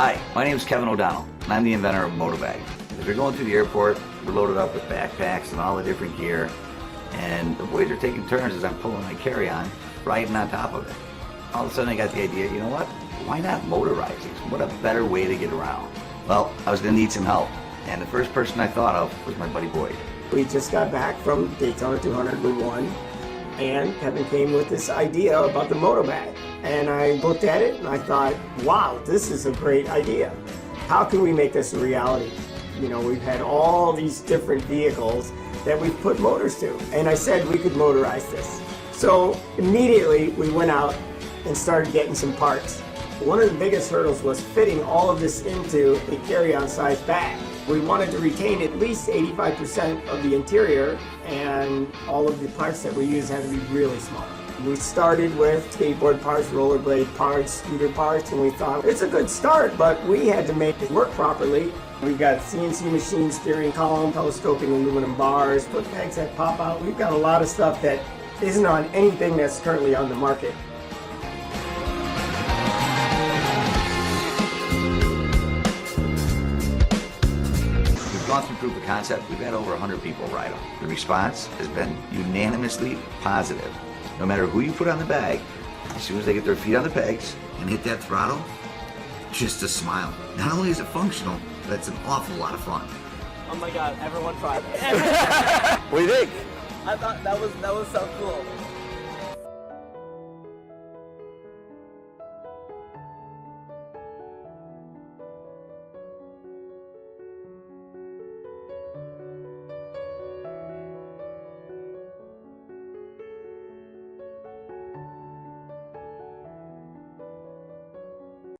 Hi, my name is Kevin O'Donnell, and I'm the inventor of Motobag. As we're going through the airport, we're loaded up with backpacks and all the different gear, and the boys are taking turns as I'm pulling my carry-on, riding on top of it. All of a sudden I got the idea, you know what? Why not motorize these? What a better way to get around. Well, I was going to need some help, and the first person I thought of was my buddy Boyd. We just got back from Daytona 200, we won, and Kevin came with this idea about the Motobag. And I looked at it and I thought, wow, this is a great idea. How can we make this a reality? You know, we've had all these different vehicles that we've put motors to, and I said we could motorize this. So immediately we went out and started getting some parts. One of the biggest hurdles was fitting all of this into a carry-on size bag. We wanted to retain at least 85% of the interior, and all of the parts that we use had to be really small. We started with skateboard parts, rollerblade parts, scooter parts, and we thought it's a good start, but we had to make it work properly. We've got CNC machine steering column, telescoping aluminum bars, foot pegs that pop out. We've got a lot of stuff that isn't on anything that's currently on the market. We've gone through proof of concept. We've had over 100 people ride them. The response has been unanimously positive. No matter who you put on the bag, as soon as they get their feet on the pegs and hit that throttle, just a smile. Not only is it functional, but it's an awful lot of fun. Oh my god, everyone tried it. What do you think? I thought that was so cool.